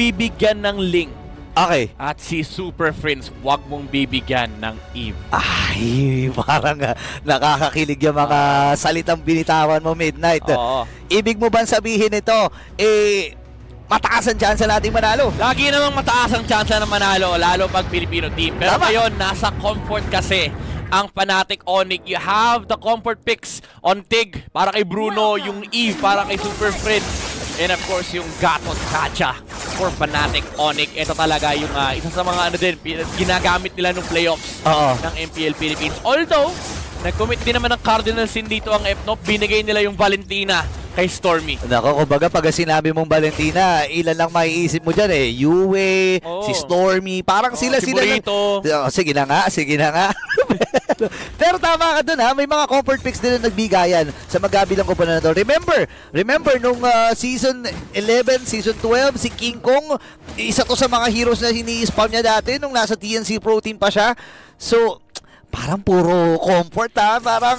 bibigyan ng Ling. Okay. At si Super Friends, wag mong bibigyan ng Eve. Ay, parang nakakakilig yung mga salitang binitawan mo, Midnight. Oo. Ibig mo ba sabihin ito, mataas ang chance nating manalo? Lagi namang mataas ang chance na manalo, lalo pag Filipino team. Pero Tama. ngayon, nasa comfort kasi ang Fnatic Onyx. You have the comfort picks on Tig para kay Bruno, yung Eve para kay Super Friends. And of course, yung Gatot Kacha for Fnatic Onyx. Ito talaga yung isa sa mga ginagamit nila nung playoffs ng MPL Philippines. Although, nag-commit din naman ng Cardinal Sin dito ang FNOP. Binigay nila yung Valentina kay Stormy. Nako, kumbaga pag sinabi mong Valentina, ilan lang maiisip mo dyan Yue, si Stormy, parang sila si lang. Sige na nga. Pero tama ka dun may mga comfort picks din na nagbigayan sa magkabilang komponente. Remember nung season 11, season 12, si King Kong, isa to sa mga heroes na hini-spam niya dati nung nasa TNC Pro Team pa siya. So, parang puro comfort parang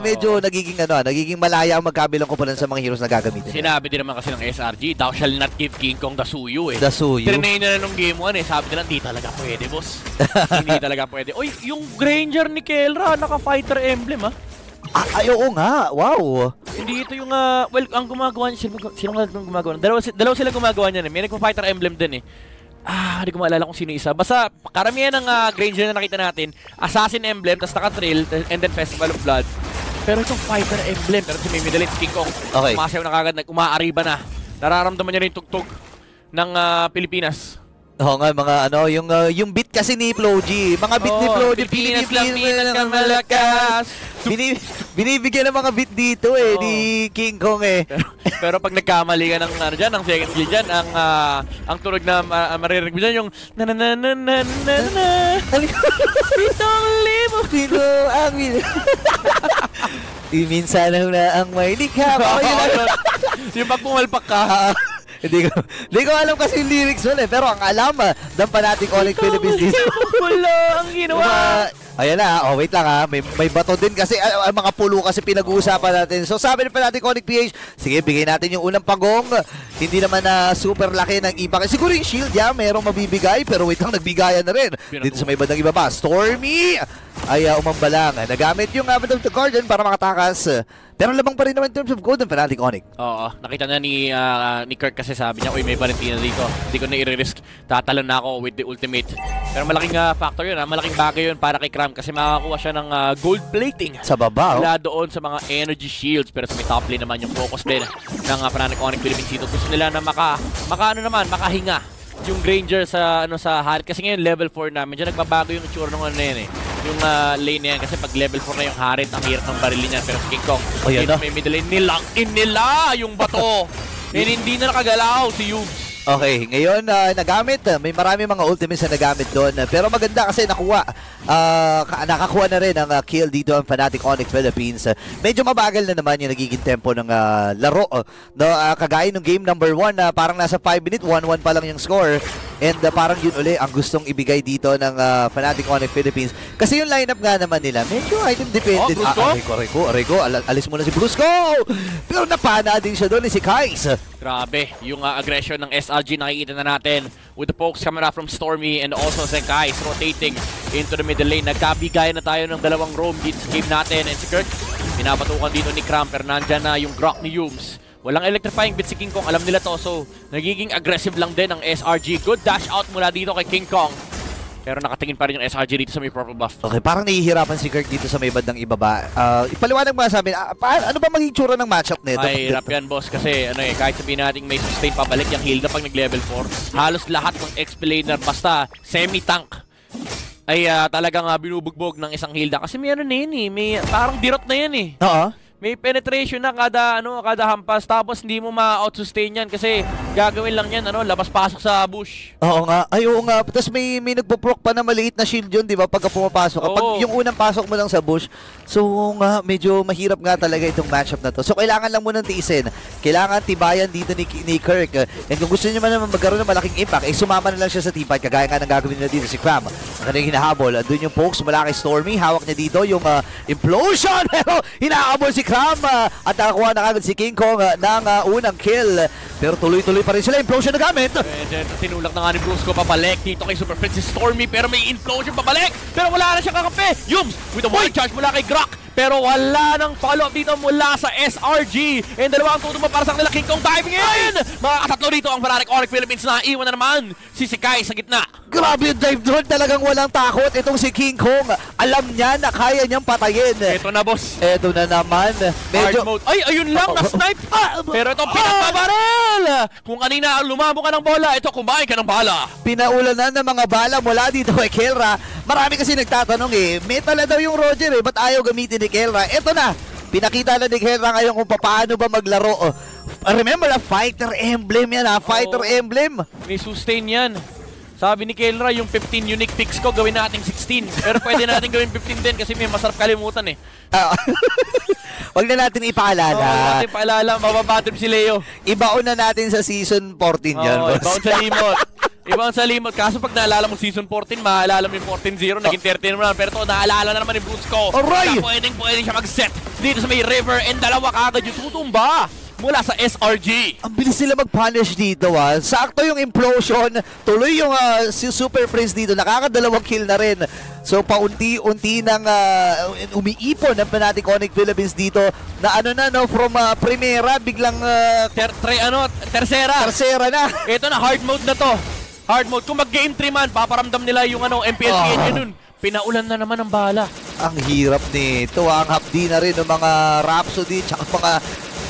medyo nagiging malaya ang magkabilang komponente sa mga heroes na gagamitin. Sinabi din naman kasi ng SRG, thou shall not give King Kong the Suyu The Suyu. Trinay na nung game 1 sabi nila, hindi talaga pwede, boss. Hindi talaga pwede. Oy, yung Granger ni Kelra, naka-fighter emblem Ay, oo nga. Wow. Hindi ito yung, ang gumagawa niya, sino gumagawa? Dalawa sila gumagawa niya. May nagpa-fighter emblem din hindi ko maalala kung sino isa. Basta, karamihan ng Granger na nakita natin, Assassin Emblem, tas naka-Thrill, and then Festival of Blood. Pero itong Fighter Emblem, pero si may middle King Kong, umasayaw na kagad, umaariba na. Nararamdaman niya rin tugtog ng Pilipinas. Oo nga, mga yung beat kasi ni Floji. Mga beat ni Floji. Pilipinas lang, pinakamalakas. Binibigyan ng mga beat dito ni King Kong Pero pag nagkamali ka ng ng second skill dyan, ang tunog na maririnig mo dyan yung Pitong libo. Sino ang minsan na ang may likha. Yung pag pumalpak ka, Hindi ko alam kasi yung lyrics nun pero ang alam, ng Fnatic Onyx Philippines. Wala ang ginawa. Ayan na, wait lang may bato din kasi mga pulo kasi pinag-uusapan natin. So sabi ng Fnatic Onyx PH, sige bigay natin yung unang pagong. Hindi naman na super laki ng impact. Siguro yung shield merong mabibigay pero wait lang, nagbigayan na rin. Dito sa may bandang ibaba, Stormy ay umamba lang. Nagamit yung Abandon of the Guardian para makatakas. Pero lamang pa rin naman in terms of gold ng Fnatic Onyx. Oo, nakita na ni Kirk kasi sabi niya, uy, may Valentina dito. Hindi ko na i-risk. Tatalon na ako with the ultimate. Pero malaking factor yun, malaking bagay yun para kay Cram kasi makakakuha siya ng gold plating. Sa baba, Mula doon sa mga energy shields. Pero sa may top lane naman yung focus din ng Fnatic Onyx Philippines dito. Gusto nila na makahinga yung Granger sa Harit. Kasi ngayon level 4 na. Medyo nagbabago yung itsura ng yung lane na yan. Kasi pag level 4 na yung Harit, ang hirap ng barili niyan. Pero sa King Kong, may middle lane, nilangin nila yung bato. And hindi na nakagalaw si Yubes. Okay, ngayon nagamit, may marami mga ultimates na nagamit doon. Pero maganda kasi nakakuha na rin ang kill dito ang Fnatic Onyx Philippines. Medyo mabagal na naman yung nagiging tempo ng laro. Kagaya ng game number 1 na parang nasa 5 minutes, 1-1 pa lang yung score. And parang yun uli ang gustong ibigay dito ng Fnatic Onyx Philippines. Kasi yung lineup nga naman nila, medyo item dependent. Rico, alis muna si Brusco! Pero napana din siya doon si Kais. Grabe, yung aggression ng SRG nakikita na natin with the pokes coming up from Stormy and also Zenkais rotating into the middle lane. Nagkabigayan na tayo ng dalawang roam dito sa game natin. And si Kirk, pinapatukan dito ni Cramper. Nandyan na yung Grok ni Yums. Walang electrifying bit si King Kong, alam nila to. So, nagiging aggressive lang din ang SRG. Good dash out mula dito kay King Kong. Pero nakatingin pa rin yung SRG dito sa may purple buff. Okay, parang nahihirapan si Kirk dito sa may bandang ibaba. Ipaliwanag mo sa amin, ano ba maging tsura ng matchup nito? Ay, hirap yan, boss. Kasi kahit sabihin natin may sustain pabalik yung Hilda pag nag-level 4, halos lahat ng XP laner basta semi-tank ay talagang binubugbog ng isang Hilda. Kasi may may parang dirot na yan May penetration na kada hampas, tapos hindi mo ma-out-sustain yan kasi gagawin lang yan, labas-pasok sa bush. Oo nga. Tapos may nagpo-proc pa na maliit na shield yun, di ba? Pagka pumapasok. Kapag yung unang pasok mo lang sa bush, so nga, medyo mahirap nga talaga itong matchup na to. So kailangan lang munang tiisin. Kailangan tibayan dito ni Kirk. And kung gusto niyo naman magkaroon ng malaking impact, sumama na lang siya sa teamfight, kagaya nga ng gagawin nila dito si Cram. Ang kanyang hinahabol. Doon yung pokes mula kay Stormy. Hawak niya dito yung implosion. Pero hinahabol si Cram at nakakuha na kagad si King Kong ng unang kill. Pero tuloy-tuloy pa rin sila. Implosion na gamit. Tinulak na nga ni Brusco papalik dito kay Super Princess Stormy pero may implosion papalik. Pero wala na siyang kakampi. Yums with a wild charge mula kay Grok. Pero wala nang follow-up dito mula sa SRG. And dalawang tutuma para sa kanila. King Kong diving in! Mga katatlo dito ang Fnatic Onyx Philippines na iwan na naman si Sikai sa gitna. Grabe yung dive doon. Talagang walang takot. Itong si King Kong. Alam niya na kaya niyang patayin. Ito na, boss. Ito na naman. Medyo... Hard mode. Ay, ayun lang, na-snipe. Pero ito, pinagbabaril! Kung kanina lumabo ka ng bola, ito, kumain ka ng bala. Pinaulan na ng mga bala mula dito kay Kelra. Marami kasi nagtatanong metal na daw yung Roger ba't ayaw gamitin ni Kelra? Ito na, pinakita na ni Kelra ngayon kung paano ba maglaro. Remember, fighter emblem yan fighter emblem. May sustain yan. Sabi ni Kelra, yung 15 unique picks ko, gawin natin 16. Pero pwede natin gawin 15 din kasi may masarap kalimutan Huwag na natin ipaalala. Huwag natin ipaalala, mababatrip si Leo. Ibaon na natin sa season 14 yan. Ibaon sa limot. Ibaon sa limot. Kaso pag naalala mo season 14, maalala mo yung 14-0, naging 13 naman. Pero ito, naalala na naman ni Brusco. Alright! Na pwedeng siya mag-set dito sa may river and dalawa kagad yung tutumba mula sa SRG. Ang bilis nila mag-punish dito Sakto yung implosion. Tuloy yung si Super Prince dito. Nakakadalawang kill na rin. So paunti-unti nang umiipon ng Fnatic Onyx Philippines dito na from primera biglang Tercera. Tercera na. Ito na, hard mode na to. Hard mode. Kung mag-game 3 man, paparamdam nila yung MPLPN nun. Pinaulan na naman ang bala. Ang hirap nito. Ang hapdi na rin ng mga Rhapsody tsaka mga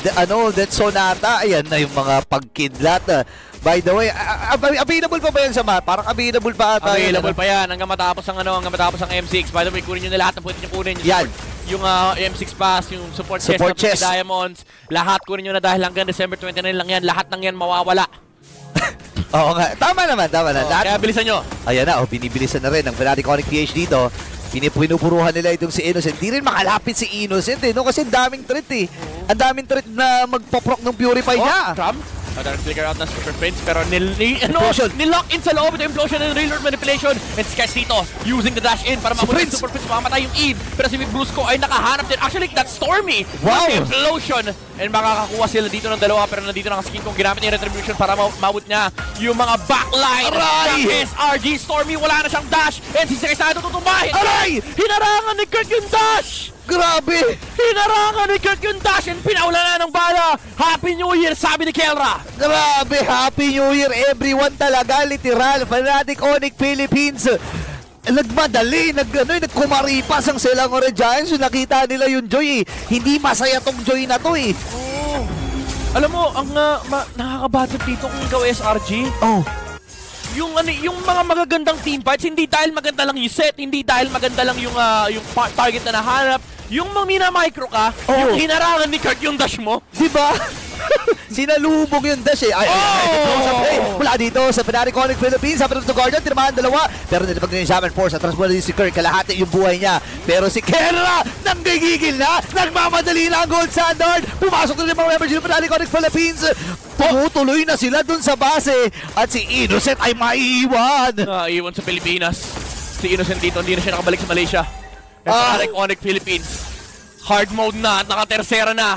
Death Sonata. Ayan na yung mga pagkidlat. By the way, available pa ba yan sa map? Parang available pa ata. Available pa yan hanggang matapos ang M6. By the way, kunin nyo na lahat na pwede nyo kunin. Yan. Yung M6 Pass, yung support chest ng Diamonds. Lahat kunin nyo na dahil hanggang December 29 lang yan. Lahat ng yan mawawala. Oo nga. Tama naman. Kaya bilisan nyo. Ayan na, binibilisan na rin ng Fnatic Onyx PH dito. Pinupuruhan nila itong si Innocent. Di rin makalapit si Innocent kasi ang daming threat Ang daming threat na magpoproc ng Purify niya. Trump? Flicker out ng Super Prince pero nilock in sa loob ito implosion and reload manipulation and Sketch dito using the dash in para mabunin Super Prince makamatay yung Eve pero si Brusco ay nakahanap din. Actually, that's Stormy. Wow! Implosion and makakakuha sila dito ng dalawa pero nandito na kasi King Kong ginamit yung retribution para mabut niya yung mga backline ng SRG. Stormy wala na siyang dash and si Sketch na tutumbahin. Aray! Hinarangan ni Kirk yung dash! Grabe! Hinarangan ni Kirk yung dash and pinaula na ng bala. Happy New Year, sabi ni Kelra. Grabe! Happy New Year everyone talaga, literal. Fnatic Onyx Philippines. Nagmadali, nagkumaripas ang Selangor Giants. Nakita nila yung Joy Hindi masaya tong Joy na to Oh. Alam mo, ang nakakabatid dito kung ikaw SRG. Oh. Yung mga magagandang team fights, hindi dahil maganda lang yung set, hindi dahil maganda lang yung target na nahanap, yung mina-micro ka, yung hinarangan ni Kirk yung dash mo. Diba? Sinalubog yung dash mula dito sa Fnatic Onyx Philippines. Sabi ng Guardian, tinamaan dalawa. Pero nilipag na yung Shaman Force at transfer din si Kirk. Kalahati yung buhay niya. Pero si Kelra, nanggigigil na. Nagmamadali na ang Gold Standard. Pumasok na rin mga members ng Fnatic Onyx Philippines. Tumutuloy na sila dun sa base. At si Innocent ay maiiwan. Iwan sa Pilipinas. Si Innocent dito, hindi na siya nakabalik sa Malaysia. Fnatic Onyx Philippines. Hard mode na at naka-tercera na.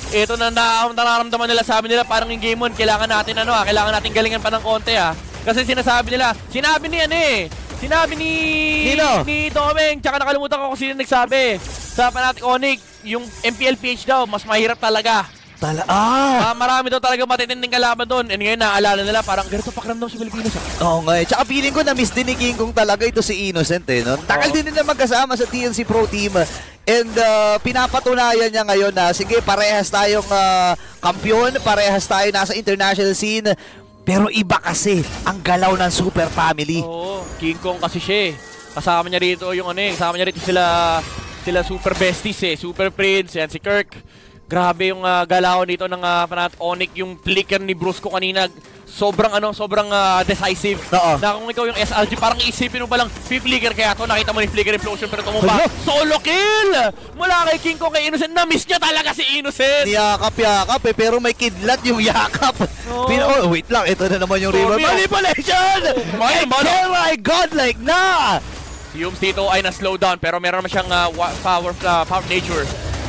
Ito na nararamdaman nila, sabi nila parang yung game 1, kailangan natin kailangan natin galingan pa ng konti Kasi sinabi ni Domeng, tsaka nakalimutan ko kung sino nagsabi sa Fnatic Onyx, yung MPLPH daw, mas mahirap talaga. Marami daw talaga matitinding kalaban doon. And ngayon naaalala nila parang ganito pakiramdam sa Pilipinas. Oo nga Tsaka feeling ko na miss din ni King Kong talaga ito si Innocent Tagal din nila magkasama sa TNC Pro Team. And pinapatunayan niya ngayon na sige, parehas tayong kampiyon, parehas tayo nasa international scene. Pero iba kasi ang galaw ng Super Family. Oo, King Kong kasi siya Kasama niya rito yung kasama niya rito sila Super Besties Super Prince, yan si Kirk. Grabe yung galaw dito ng Fnatic Onyx, yung flicker ni Brusco kanina. Sobrang decisive. Na kung ikaw yung SRG, parang isipin mo palang flicker kaya to. Nakita mo yung flicker implosion pero tumumba. Solo kill! Mula kay King Kong kay Innocent. Na-miss niya talaga si Innocent. Yakap pero may kidlat yung yakap. Wait lang, ito na naman yung river manipulation! My God, like na! Si Yums dito ay na-slow down pero meron naman siyang power nature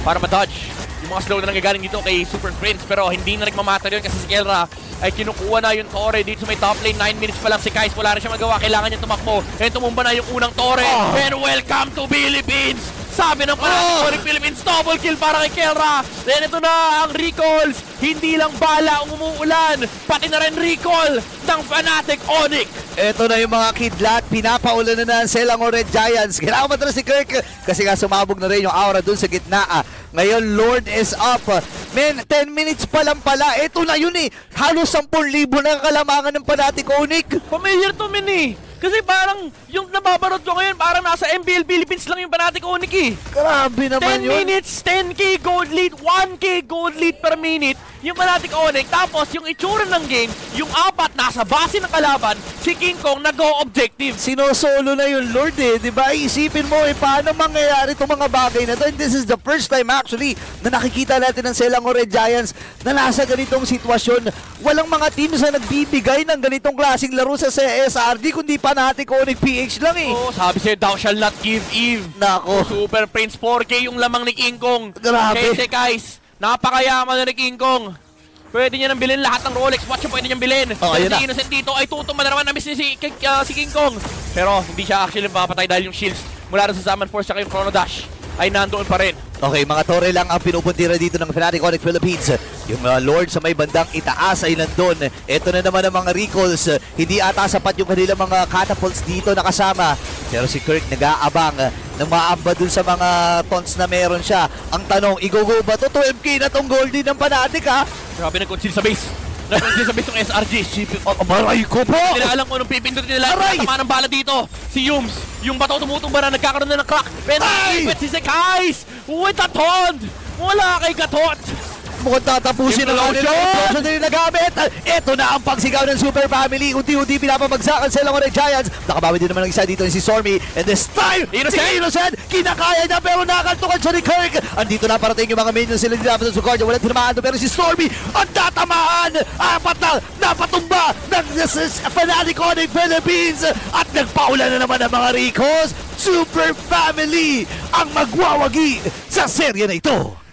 para ma-dodge yung mga slow na nanggagaling dito kay Super Prince, pero hindi na nagmamatter yun kasi si Kelra ay kinukuha na yung Torre dito sa may top lane. 9 minutes pa lang si Kais, wala na siya magawa, kailangan niya tumakbo and tumumba na yung unang Torre. And welcome to Philippines! Sabi ng Fnatic Philippines, double kill para kay Kelra. Then ito na ang recalls, hindi lang bala ang umuulan, pati na rin recall ng Fnatic Onyx. Ito na yung mga kidlat, pinapaulan na ng Selangor Red Giants. Kailangan matala si Kirk kasi nga sumabog na rin yung aura dun sa gitna. Ngayon, Lord is up. Men, 10 minutes pa lang pala. Ito na yun eh. Halos 10,000 na kalamangan ng Fnatic Onyx. Familiar to min eh. Kasi parang yung nababarot ko ngayon, parang nasa MBL Philippines lang yung Fnatic Onyx eh. Grabe naman 10 yun. minutes, 10k gold lead, 1k gold lead per minute yung Fnatic Onyx. Tapos yung itsura ng game, yung apat nasa base ng kalaban, si King Kong nag-go objective. Sinosolo na yung Lord eh, di ba? Isipin mo paano mangyayari itong mga bagay na to. And this is the first time actually na nakikita natin ng Selangor Red Giants na nasa ganitong sitwasyon. Walang mga teams na nagbibigay ng ganitong klaseng laro sa SRD kundi Fnatic Onyx PH lang eh. Oh, sabi sa'yo, thou shall not give Eve. Nako. Super Prince 4K yung lamang ni King Kong. Grabe. Kasi guys, napakayaman na ni King Kong. Pwede niya nang bilhin lahat ng Rolex watch yung pwede niyang bilhin. Oh, Pero ayun si Innocent dito ay tutumba na naman na miss si King Kong. Pero hindi siya actually mapapatay dahil yung shields mula rin sa Zaman Force at yung Chrono Dash ay nandoon pa rin. Okay, mga Torre lang ang pinupuntira dito ng Fnatic Onyx Philippines. Yung Lord sa may bandang itaas ay nandun. Ito na naman ang mga recalls. Hindi ata sapat yung kanilang mga catapults dito nakasama. Pero si Kirk nag-aabang na maamba dun sa mga taunts na meron siya. Ang tanong, i-go-go ba to? 12k na tong goldie ng Fnatic ha? Grabe nag-conceal sa base. Nag-conceal sa base ng SRG. Maray ko po! Hindi nila alam kung anong pipindutin nila. Aray! Tama ng bala dito. Si Yums, yung bato tumutumba na, nagkakaroon na ng crack. Pero Ay! si Sekais with a taunt. Wala kay Gatot. Mukhang tatapusin na lang nila. Explosion din nagamit. Ito na ang pagsigaw ng Super Family. Unti-unti pinapabagsakan sila ng Giants. Nakabawi din naman ng isa dito si Stormy. And this time, si Innocent, kinakaya niya pero nakakaltukan siya ni Kirk. Andito na parating yung mga minions sila nila sa Sukardia. Walang tinamaan pero si Stormy ang tatamaan. Apat na napatumba ng Fnatic Onyx Philippines. At nagpaulan na naman ang mga Ricos. Super Family ang magwawagi sa serye na ito.